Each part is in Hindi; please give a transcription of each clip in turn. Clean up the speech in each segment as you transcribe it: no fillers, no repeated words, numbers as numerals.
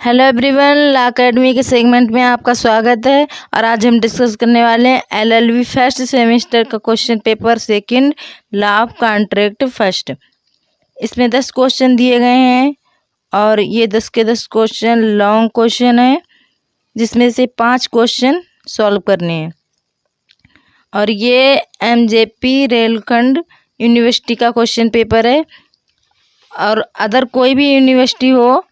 हेलो एवरीवन, लॉ अकेडमी के सेगमेंट में आपका स्वागत है। और आज हम डिस्कस करने वाले हैं एलएलबी फर्स्ट सेमेस्टर का question paper second, law of contract first. इसमें 10 क्वेश्चन दिए गए हैं और ये 10 के 10 क्वेश्चन लॉन्ग क्वेश्चन है, जिसमें से 5 क्वेश्चन सॉल्व करने हैं। और ये एमजेपी रेलखंड यूनिवर्सिटी का क्वेश्चन पेपर है, और अदर कोई भी यूनिवर्सिटी हो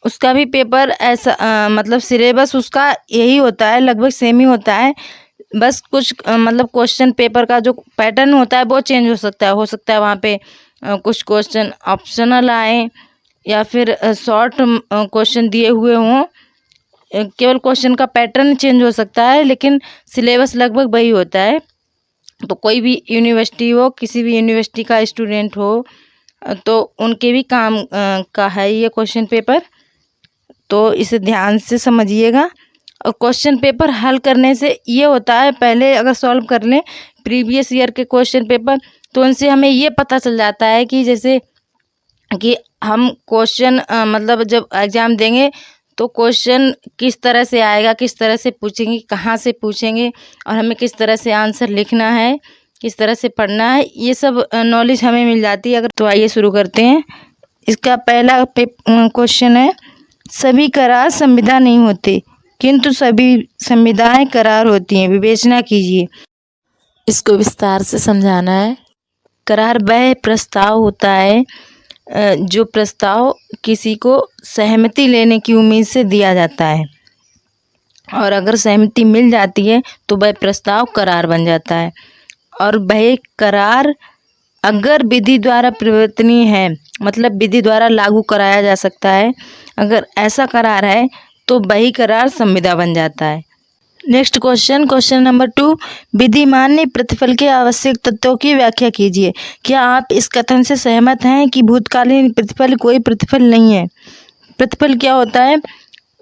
उसका भी पेपर ऐसा मतलब सिलेबस उसका यही होता है, लगभग सेम ही होता है। बस कुछ मतलब क्वेश्चन पेपर का जो पैटर्न होता है वो चेंज हो सकता है वहाँ पे कुछ क्वेश्चन ऑप्शनल आए या फिर शॉर्ट क्वेश्चन दिए हुए हों। केवल क्वेश्चन का पैटर्न चेंज हो सकता है, लेकिन सिलेबस लगभग वही होता है। तो कोई भी यूनिवर्सिटी हो, किसी भी यूनिवर्सिटी का स्टूडेंट हो, तो उनके भी काम का है ये क्वेश्चन पेपर। तो इसे ध्यान से समझिएगा। और क्वेश्चन पेपर हल करने से ये होता है, पहले अगर सॉल्व कर लें प्रीवियस ईयर के क्वेश्चन पेपर, तो उनसे हमें ये पता चल जाता है कि जैसे कि हम क्वेश्चन मतलब जब एग्ज़ाम देंगे तो क्वेश्चन किस तरह से आएगा, किस तरह से पूछेंगे, कहाँ से पूछेंगे, और हमें किस तरह से आंसर लिखना है, किस तरह से पढ़ना है, ये सब नॉलेज हमें मिल जाती है। अगर तो आइए शुरू करते हैं। इसका पहला क्वेश्चन है, सभी करार संविदा नहीं होते किंतु सभी संविदाएं करार होती हैं, विवेचना कीजिए। इसको विस्तार से समझाना है। करार वह प्रस्ताव होता है जो प्रस्ताव किसी को सहमति लेने की उम्मीद से दिया जाता है, और अगर सहमति मिल जाती है तो वह प्रस्ताव करार बन जाता है। और वह करार अगर विधि द्वारा परिवर्तनीय है, मतलब विधि द्वारा लागू कराया जा सकता है, अगर ऐसा करार है तो वही करार संविदा बन जाता है। नेक्स्ट क्वेश्चन नंबर 2, विधिमान्य प्रतिफल के आवश्यक तत्वों की व्याख्या कीजिए। क्या आप इस कथन से सहमत हैं कि भूतकालीन प्रतिफल कोई प्रतिफल नहीं है? प्रतिफल क्या होता है?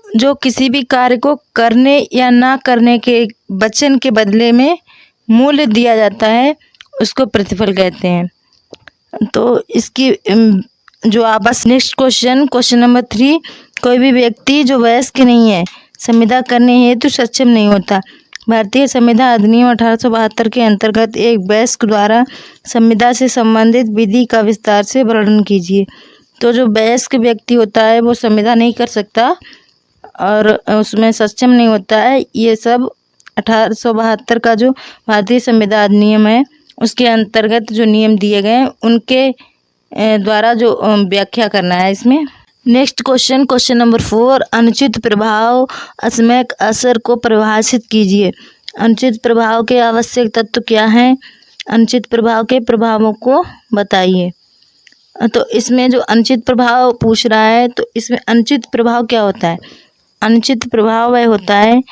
जो किसी भी कार्य को करने या ना करने के वचन के बदले में मूल्य दिया जाता है, उसको प्रतिफल कहते हैं। तो इसकी जो आप बस नेक्स्ट क्वेश्चन नंबर 3, कोई भी व्यक्ति जो वयस्क नहीं है संविदा करने हेतु सक्षम नहीं होता। भारतीय संविदा अधिनियम 1872 के अंतर्गत एक वयस्क द्वारा संविदा से संबंधित विधि का विस्तार से वर्णन कीजिए। तो जो वयस्क व्यक्ति होता है वो संविदा नहीं कर सकता और उसमें सक्षम नहीं होता है। ये सब 1872 का जो भारतीय संविदा अधिनियम है उसके अंतर्गत जो नियम दिए गए हैं उनके द्वारा जो व्याख्या करना है इसमें। नेक्स्ट क्वेश्चन नंबर 4, अनुचित प्रभाव असमयक असर को परिभाषित कीजिए। अनुचित प्रभाव के आवश्यक तत्व क्या हैं? अनुचित प्रभाव के प्रभावों को बताइए। तो इसमें जो अनुचित प्रभाव पूछ रहा है, तो इसमें अनुचित प्रभाव क्या होता है? अनुचित प्रभाव वह होता है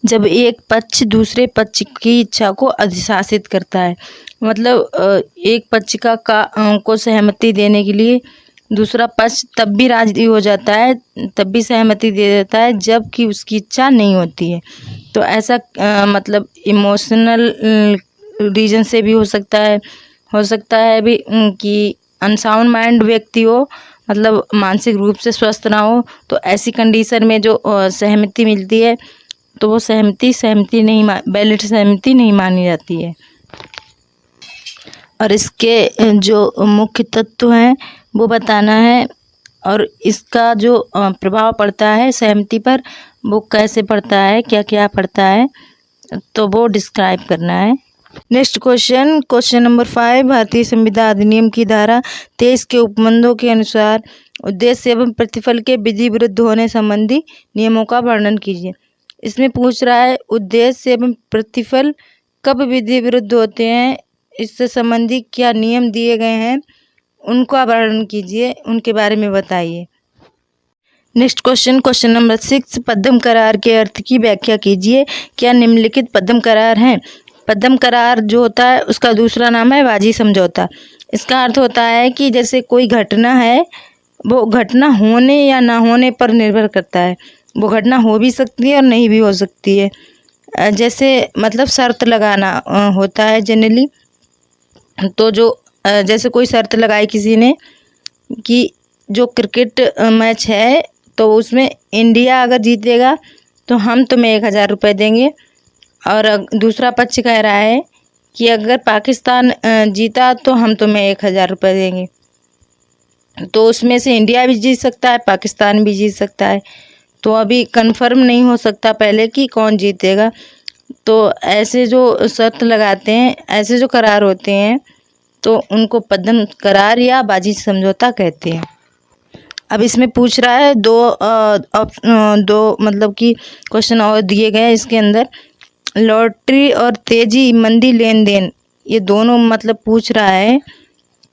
जब एक पक्ष दूसरे पक्ष की इच्छा को अधिशासित करता है। मतलब एक पक्ष को सहमति देने के लिए दूसरा पक्ष तब भी राजी हो जाता है, तब भी सहमति दे देता है जबकि उसकी इच्छा नहीं होती है। तो ऐसा मतलब इमोशनल रीजन से भी हो सकता है भी कि अनसाउंड माइंड व्यक्ति हो, मतलब मानसिक रूप से स्वस्थ ना हो। तो ऐसी कंडीशन में जो सहमति मिलती है तो वो सहमति नहीं वैलिड सहमति नहीं मानी जाती है। और इसके जो मुख्य तत्व हैं वो बताना है, और इसका जो प्रभाव पड़ता है सहमति पर वो कैसे पड़ता है, क्या क्या पड़ता है, तो वो डिस्क्राइब करना है। नेक्स्ट क्वेश्चन नंबर 5, भारतीय संविदा अधिनियम की धारा 23 के उपबंधों के अनुसार उद्देश्य एवं प्रतिफल के विधि विरुद्ध होने संबंधी नियमों का वर्णन कीजिए। इसमें पूछ रहा है उद्देश्य एवं प्रतिफल कब विधि विरुद्ध होते हैं, इससे संबंधी क्या नियम दिए गए हैं, उनका वर्णन कीजिए, उनके बारे में बताइए। नेक्स्ट क्वेश्चन नंबर 6, पद्धम करार के अर्थ की व्याख्या कीजिए। क्या निम्नलिखित पद्धम करार हैं? पद्धम करार जो होता है उसका दूसरा नाम है वाजी समझौता। इसका अर्थ होता है कि जैसे कोई घटना है, वो घटना होने या ना होने पर निर्भर करता है। वो घटना हो भी सकती है और नहीं भी हो सकती है। जैसे मतलब शर्त लगाना होता है जनरली। तो जो जैसे कोई शर्त लगाई किसी ने कि जो क्रिकेट मैच है तो उसमें इंडिया अगर जीतेगा तो हम तुम्हें 1000 रुपये देंगे, और दूसरा पक्ष कह रहा है कि अगर पाकिस्तान जीता तो हम तुम्हें 1000 रुपये देंगे। तो उसमें से इंडिया भी जीत सकता है, पाकिस्तान भी जीत सकता है। तो अभी कंफर्म नहीं हो सकता पहले कि कौन जीतेगा। तो ऐसे जो शर्त लगाते हैं, ऐसे जो करार होते हैं, तो उनको पद्म करार या बाजी समझौता कहते हैं। अब इसमें पूछ रहा है दो मतलब कि क्वेश्चन और दिए गए हैं इसके अंदर। लॉटरी और तेजी मंदी लेन देन, ये दोनों मतलब पूछ रहा है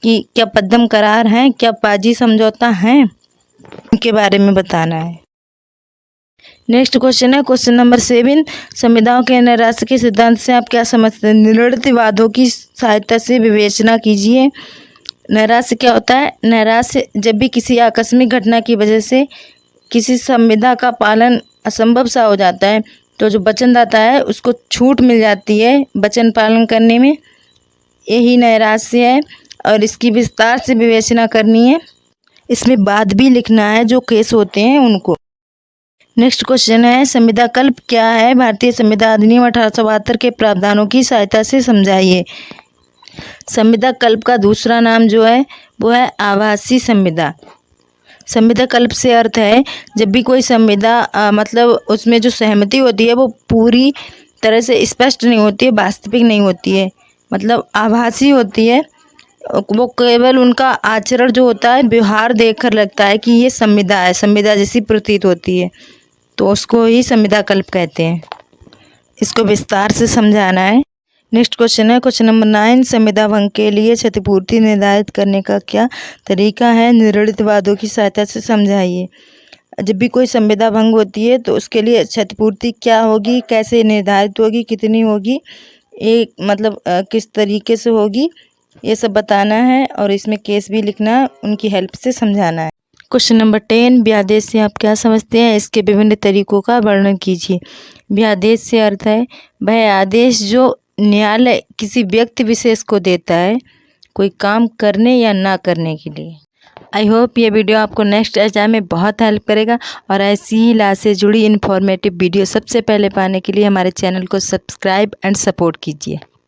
कि क्या पद्म करार हैं, क्या बाजी समझौता हैं, इनके बारे में बताना है। नेक्स्ट क्वेश्चन है क्वेश्चन नंबर 7। संविदाओं के नैराश्य के सिद्धांत से आप क्या समझते हैं? निर्णयवादों की सहायता से विवेचना कीजिए। नैराश्य क्या होता है? नैराश्य जब भी किसी आकस्मिक घटना की वजह से किसी संविदा का पालन असंभव सा हो जाता है, तो जो वचनदाता है उसको छूट मिल जाती है वचन पालन करने में, यही नैराश्य है। और इसकी विस्तार से विवेचना करनी है, इसमें बाद भी लिखना है जो केस होते हैं उनको। नेक्स्ट क्वेश्चन है संविदा कल्प क्या है? भारतीय संविदा अधिनियम 1872 के प्रावधानों की सहायता से समझाइए। संविदा कल्प का दूसरा नाम जो है वो है आभासी संविदा। संविदा कल्प से अर्थ है जब भी कोई संविदा मतलब उसमें जो सहमति होती है वो पूरी तरह से स्पष्ट नहीं होती है, वास्तविक नहीं होती है, मतलब आभासी होती है। वो केवल उनका आचरण जो होता है, व्यवहार देखकर लगता है कि ये संविदा है, संविदा जैसी प्रतीत होती है, तो उसको ही संविदा कल्प कहते हैं। इसको विस्तार से समझाना है। नेक्स्ट क्वेश्चन है क्वेश्चन नंबर 9। संविदा भंग के लिए क्षतिपूर्ति निर्धारित करने का क्या तरीका है? निर्णयवादों की सहायता से समझाइए। जब भी कोई संविदा भंग होती है तो उसके लिए क्षतिपूर्ति क्या होगी, कैसे निर्धारित होगी, कितनी होगी, एक मतलब किस तरीके से होगी, ये सब बताना है। और इसमें केस भी लिखना है, उनकी हेल्प से समझाना है। Question number 10। व्यादेश से आप क्या समझते हैं? इसके विभिन्न तरीकों का वर्णन कीजिए। व्यादेश से अर्थ है वह आदेश जो न्यायालय किसी व्यक्ति विशेष को देता है कोई काम करने या ना करने के लिए। आई होप ये वीडियो आपको नेक्स्ट एग्जाम में बहुत हेल्प करेगा, और ऐसी ही लॉ से जुड़ी इन्फॉर्मेटिव वीडियो सबसे पहले पाने के लिए हमारे चैनल को सब्सक्राइब एंड सपोर्ट कीजिए।